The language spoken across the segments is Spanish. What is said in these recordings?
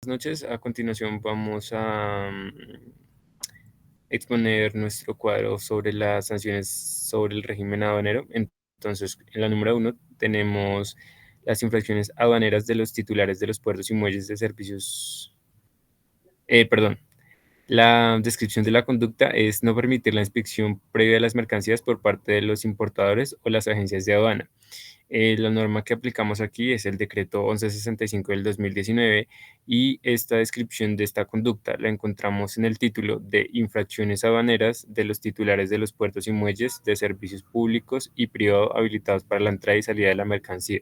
noches. A continuación vamos a exponer nuestro cuadro sobre las sanciones sobre el régimen aduanero. Entonces, en la número uno tenemos las infracciones aduaneras de los titulares de los puertos y muelles de servicios. Perdón. La descripción de la conducta es no permitir la inspección previa de las mercancías por parte de los importadores o las agencias de aduana. La norma que aplicamos aquí es el decreto 1165 del 2019 y esta descripción de esta conducta la encontramos en el título de infracciones aduaneras de los titulares de los puertos y muelles de servicios públicos y privados habilitados para la entrada y salida de la mercancía.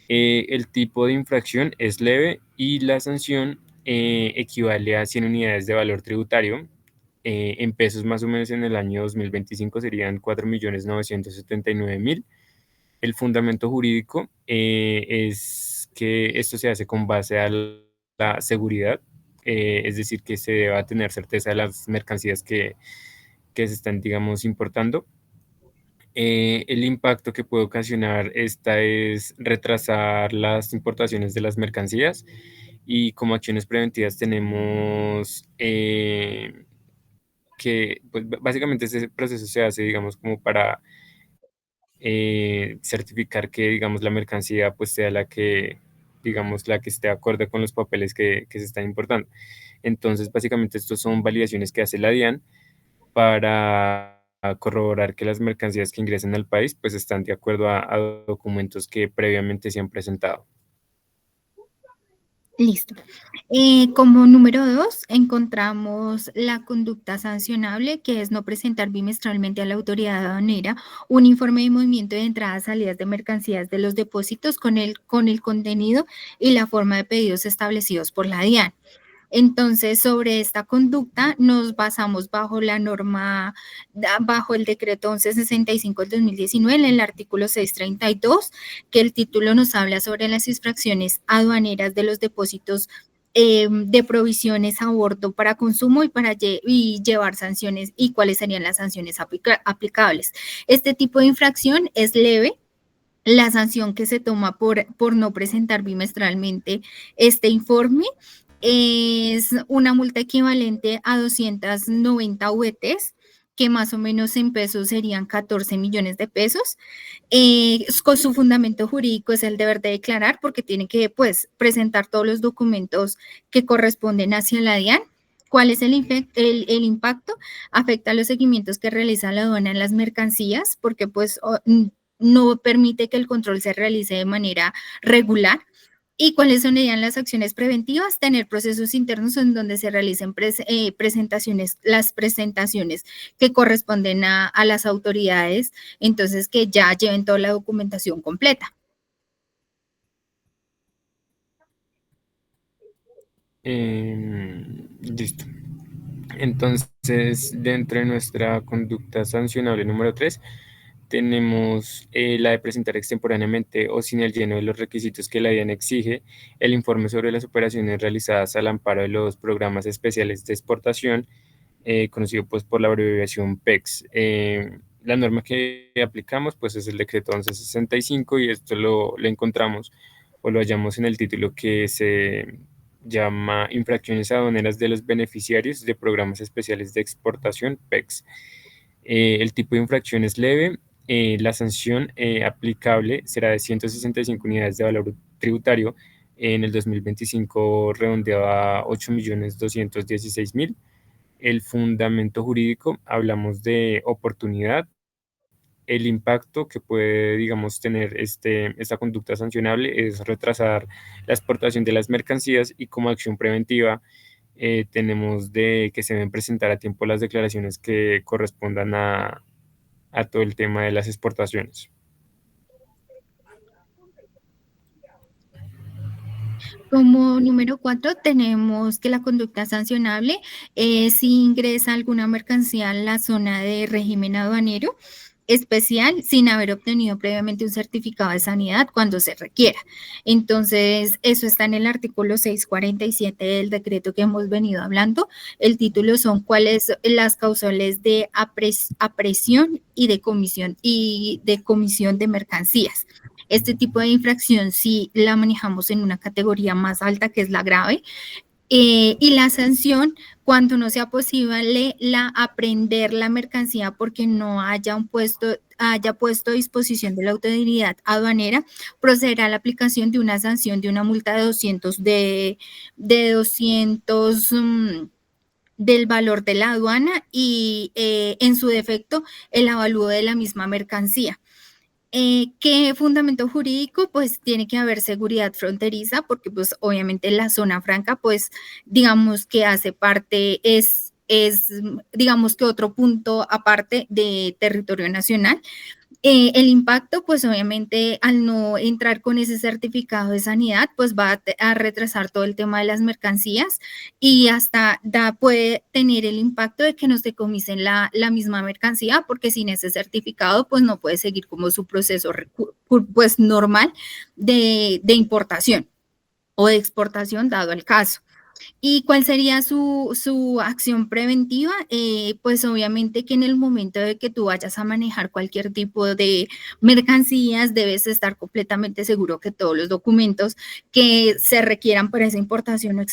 El tipo de infracción es leve y la sanción equivale a 100 unidades de valor tributario. En pesos más o menos en el año 2025 serían 4.979.000. El fundamento jurídico es que esto se hace con base a la seguridad, es decir, que se deba tener certeza de las mercancías que se están, digamos, importando. El impacto que puede ocasionar esta es retrasar las importaciones de las mercancías y como acciones preventivas tenemos que, pues, básicamente ese proceso se hace, digamos, como para certificar que, digamos, la mercancía pues sea la que, digamos, la que esté acorde con los papeles que se están importando. Entonces, básicamente, estos son validaciones que hace la DIAN para corroborar que las mercancías que ingresan al país pues están de acuerdo a documentos que previamente se han presentado. Listo. Como número 2, encontramos la conducta sancionable, que es no presentar bimestralmente a la autoridad aduanera un informe de movimiento de entradas, salidas de mercancías de los depósitos con el contenido y la forma de pedidos establecidos por la DIAN. Entonces, sobre esta conducta nos basamos bajo la norma, bajo el decreto 1165 del 2019, en el artículo 632, que el título nos habla sobre las infracciones aduaneras de los depósitos de provisiones a bordo para consumo y llevar sanciones y cuáles serían las sanciones aplicables. Este tipo de infracción es leve. La sanción que se toma por no presentar bimestralmente este informe es una multa equivalente a 290 VTs, que más o menos en pesos serían 14 millones de pesos. Con su fundamento jurídico es el deber de declarar, porque tiene que, pues, presentar todos los documentos que corresponden hacia la DIAN. ¿Cuál es el impacto? Afecta a los seguimientos que realiza la aduana en las mercancías, porque pues no permite que el control se realice de manera regular. ¿Y cuáles serían las acciones preventivas? Tener procesos internos en donde se realicen las presentaciones que corresponden a las autoridades, entonces que ya lleven toda la documentación completa. Listo. Entonces, dentro de nuestra conducta sancionable número 3, tenemos la de presentar extemporáneamente o sin el lleno de los requisitos que la DIAN exige el informe sobre las operaciones realizadas al amparo de los programas especiales de exportación, conocido pues por la abreviación PEX. La norma que aplicamos pues es el decreto 1165 y esto lo encontramos o lo hallamos en el título que se llama Infracciones aduaneras de los beneficiarios de programas especiales de exportación PEX. El tipo de infracción es leve. La sanción aplicable será de 165 unidades de valor tributario. En el 2025 redondeaba 8.216.000. El fundamento jurídico, hablamos de oportunidad. El impacto que puede, digamos, tener esta conducta sancionable es retrasar la exportación de las mercancías y como acción preventiva tenemos de que se deben presentar a tiempo las declaraciones que correspondan a todo el tema de las exportaciones. Como número 4, tenemos que la conducta sancionable si ingresa alguna mercancía a la zona de régimen aduanero especial sin haber obtenido previamente un certificado de sanidad cuando se requiera. Entonces, eso está en el artículo 647 del decreto que hemos venido hablando. El título son cuáles las causales de apresión y de comisión de mercancías. Este tipo de infracción sí la manejamos en una categoría más alta, que es la grave. Y la sanción, cuando no sea posible aprender la mercancía porque no haya puesto a disposición de la autoridad aduanera, procederá a la aplicación de una sanción de una multa de 200 del valor de la aduana y en su defecto el avalúo de la misma mercancía. ¿Qué fundamento jurídico? Pues tiene que haber seguridad fronteriza, porque pues obviamente la zona franca, pues digamos que hace parte, digamos que otro punto aparte de territorio nacional. El impacto, pues obviamente al no entrar con ese certificado de sanidad, pues va a retrasar todo el tema de las mercancías y hasta puede tener el impacto de que nos decomisen la misma mercancía, porque sin ese certificado, pues no puede seguir como su proceso pues normal de importación o de exportación, dado el caso. ¿Y cuál sería su acción preventiva? Pues obviamente que en el momento de que tú vayas a manejar cualquier tipo de mercancías, debes estar completamente seguro que todos los documentos que se requieran para esa importación o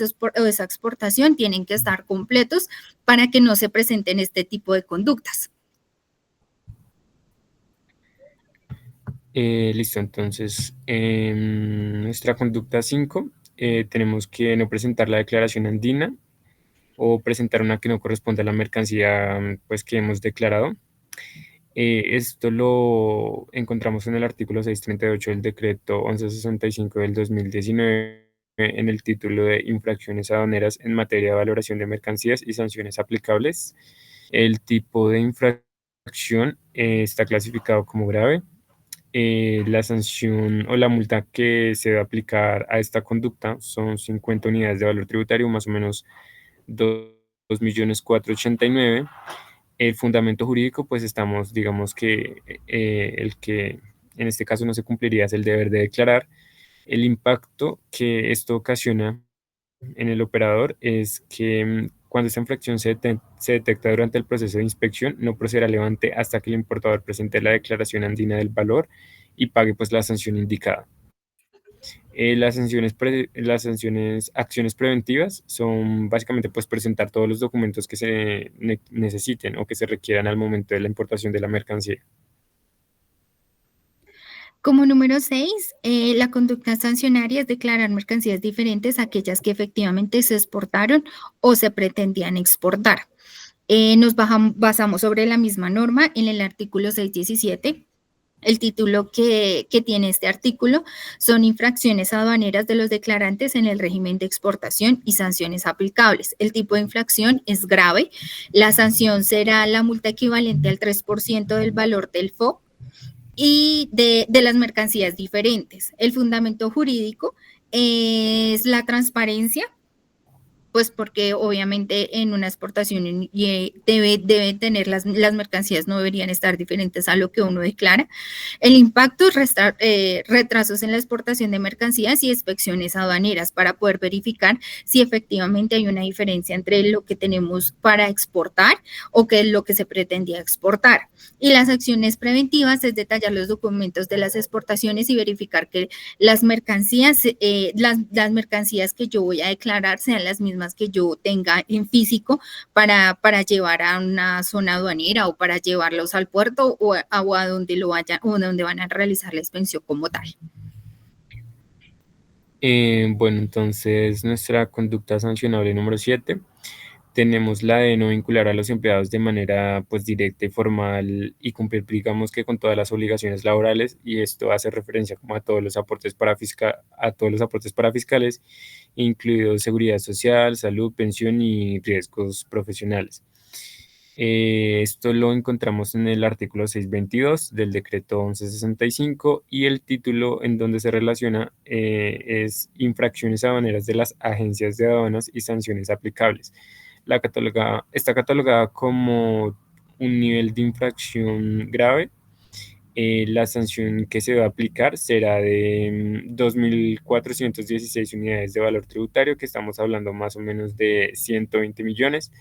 esa exportación tienen que estar completos para que no se presenten este tipo de conductas. Listo, entonces, en nuestra conducta 5 tenemos que no presentar la declaración andina o presentar una que no corresponde a la mercancía pues, que hemos declarado. Esto lo encontramos en el artículo 638 del decreto 1165 del 2019 en el título de infracciones aduaneras en materia de valoración de mercancías y sanciones aplicables. El tipo de infracción está clasificado como grave. La sanción o la multa que se va a aplicar a esta conducta son 50 unidades de valor tributario, más o menos 2.489.000. El fundamento jurídico, pues estamos, digamos que el que en este caso no se cumpliría es el deber de declarar. El impacto que esto ocasiona en el operador es que cuando esta infracción se detecta durante el proceso de inspección, no procederá levante hasta que el importador presente la declaración andina del valor y pague pues la sanción indicada. Las sanciones, acciones preventivas son básicamente pues presentar todos los documentos que se necesiten o que se requieran al momento de la importación de la mercancía. Como número 6, la conducta sancionaria es declarar mercancías diferentes a aquellas que efectivamente se exportaron o se pretendían exportar. Basamos sobre la misma norma en el artículo 617. El título que tiene este artículo son infracciones aduaneras de los declarantes en el régimen de exportación y sanciones aplicables. El tipo de infracción es grave. La sanción será la multa equivalente al 3% del valor del FOB y de las mercancías diferentes. El fundamento jurídico es la transparencia, pues porque obviamente en una exportación debe tener las mercancías, no deberían estar diferentes a lo que uno declara. El impacto, retrasos en la exportación de mercancías y inspecciones aduaneras para poder verificar si efectivamente hay una diferencia entre lo que tenemos para exportar o qué es lo que se pretendía exportar. Y las acciones preventivas es detallar los documentos de las exportaciones y verificar que las mercancías, las mercancías que yo voy a declarar sean las mismas que yo tenga en físico para llevar a una zona aduanera o para llevarlos al puerto o a donde lo vayan o donde van a realizar la inspección como tal. Bueno, entonces nuestra conducta sancionable número 7 tenemos la de no vincular a los empleados de manera pues directa y formal y cumplir digamos que con todas las obligaciones laborales, y esto hace referencia como a todos los aportes parafiscales, incluidos seguridad social, salud, pensión y riesgos profesionales. Esto lo encontramos en el artículo 622 del decreto 1165 y el título en donde se relaciona es infracciones aduaneras de las agencias de aduanas y sanciones aplicables. Está catalogada como un nivel de infracción grave. La sanción que se va a aplicar será de 2.416 unidades de valor tributario, que estamos hablando más o menos de 120 millones.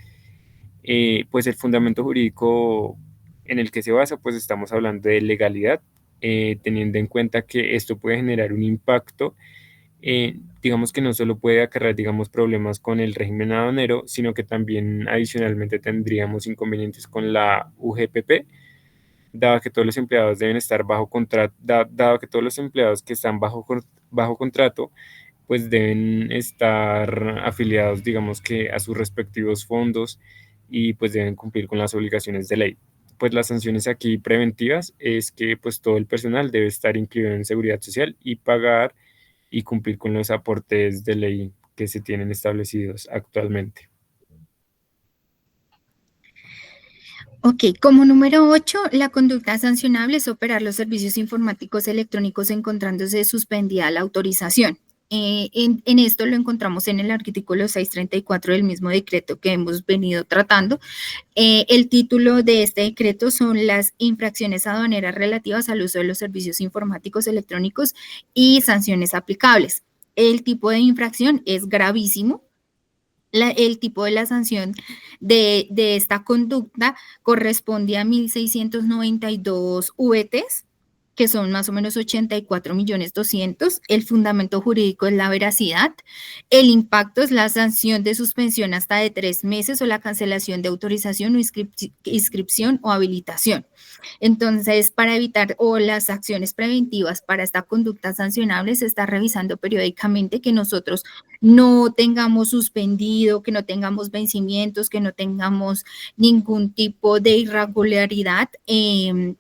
Pues el fundamento jurídico en el que se basa, pues estamos hablando de legalidad. teniendo en cuenta que esto puede generar un impacto, digamos que no solo puede acarrear, digamos, problemas con el régimen aduanero, sino que también adicionalmente tendríamos inconvenientes con la UGPP, dado que todos los empleados deben estar bajo contrato, dado que todos los empleados que están bajo contrato, pues deben estar afiliados, digamos que a sus respectivos fondos y pues deben cumplir con las obligaciones de ley. Pues las sanciones aquí preventivas es que pues todo el personal debe estar incluido en seguridad social y pagar y cumplir con los aportes de ley que se tienen establecidos actualmente. Ok, como número 8, la conducta sancionable es operar los servicios informáticos electrónicos encontrándose suspendida la autorización. En esto lo encontramos en el artículo 634 del mismo decreto que hemos venido tratando. El título de este decreto son las infracciones aduaneras relativas al uso de los servicios informáticos electrónicos y sanciones aplicables. El tipo de infracción es gravísimo. El tipo de la sanción de esta conducta corresponde a 1.692 VTs, que son más o menos 84.200.000. El fundamento jurídico es la veracidad. El impacto es la sanción de suspensión hasta de 3 meses o la cancelación de autorización o inscripción o habilitación. Entonces, para evitar o las acciones preventivas para esta conducta sancionable, se está revisando periódicamente que nosotros no tengamos suspendido, que no tengamos vencimientos, que no tengamos ningún tipo de irregularidad,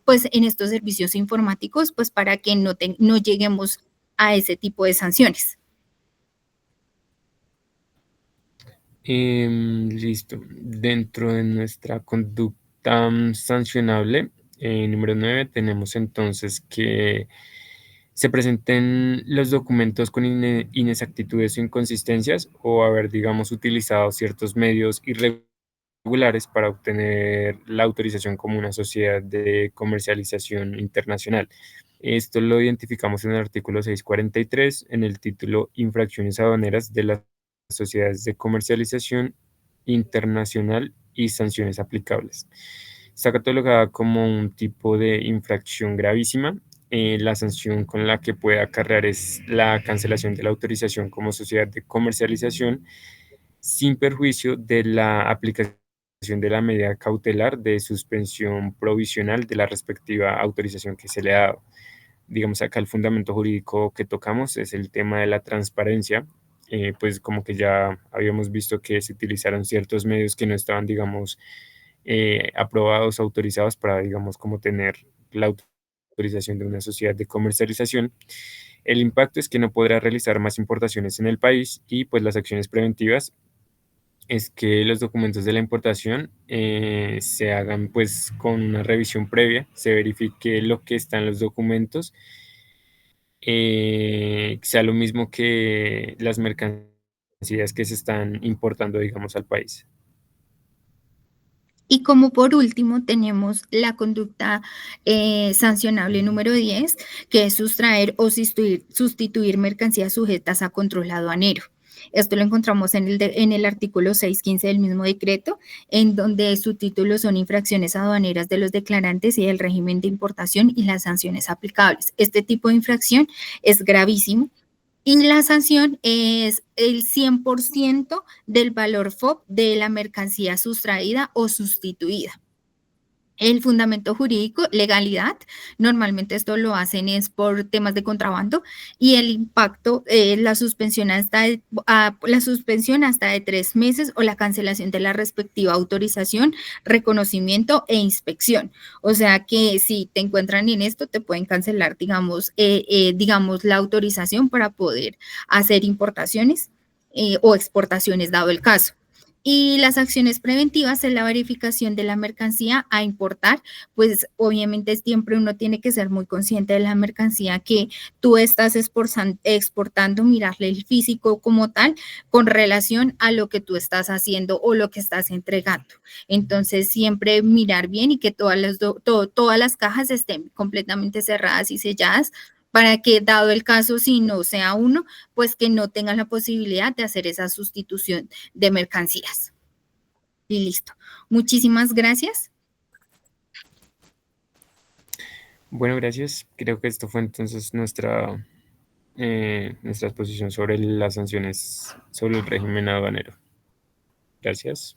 pues en estos servicios informáticos, pues para que no lleguemos a ese tipo de sanciones. Listo. Dentro de nuestra conducta sancionable, número 9, tenemos entonces que se presenten los documentos con inexactitudes o inconsistencias o haber, digamos, utilizado ciertos medios irregulares para obtener la autorización como una sociedad de comercialización internacional. Esto lo identificamos en el artículo 643, en el título Infracciones aduaneras de las sociedades de comercialización internacional y sanciones aplicables. Está catalogada como un tipo de infracción gravísima. La sanción con la que puede acarrear es la cancelación de la autorización como sociedad de comercialización sin perjuicio de la aplicación de la medida cautelar de suspensión provisional de la respectiva autorización que se le ha dado. Digamos, acá el fundamento jurídico que tocamos es el tema de la transparencia. Pues como que ya habíamos visto que se utilizaron ciertos medios que no estaban, digamos, aprobados, autorizados para, digamos, como tener la autorización de una sociedad de comercialización. El impacto es que no podrá realizar más importaciones en el país y pues las acciones preventivas es que los documentos de la importación se hagan pues con una revisión previa, se verifique lo que está en los documentos, sea lo mismo que las mercancías que se están importando, digamos, al país. Y como por último tenemos la conducta sancionable número 10, que es sustraer o sustituir mercancías sujetas a control aduanero. Esto lo encontramos en el artículo 615 del mismo decreto, en donde su título son infracciones aduaneras de los declarantes y el régimen de importación y las sanciones aplicables. Este tipo de infracción es gravísimo y la sanción es el 100% del valor FOB de la mercancía sustraída o sustituida. El fundamento jurídico, legalidad, normalmente esto lo hacen es por temas de contrabando y el impacto, la suspensión hasta de 3 meses o la cancelación de la respectiva autorización, reconocimiento e inspección. O sea que si te encuentran en esto, te pueden cancelar, digamos la autorización para poder hacer importaciones o exportaciones, dado el caso. Y las acciones preventivas es la verificación de la mercancía a importar, pues obviamente siempre uno tiene que ser muy consciente de la mercancía que tú estás exportando, mirarle el físico como tal con relación a lo que tú estás haciendo o lo que estás entregando. Entonces siempre mirar bien y que todas las cajas estén completamente cerradas y selladas para que, dado el caso, si no sea uno, pues que no tengan la posibilidad de hacer esa sustitución de mercancías. Y listo. Muchísimas gracias. Bueno, gracias. Creo que esto fue entonces nuestra exposición sobre las sanciones sobre el régimen aduanero. Gracias.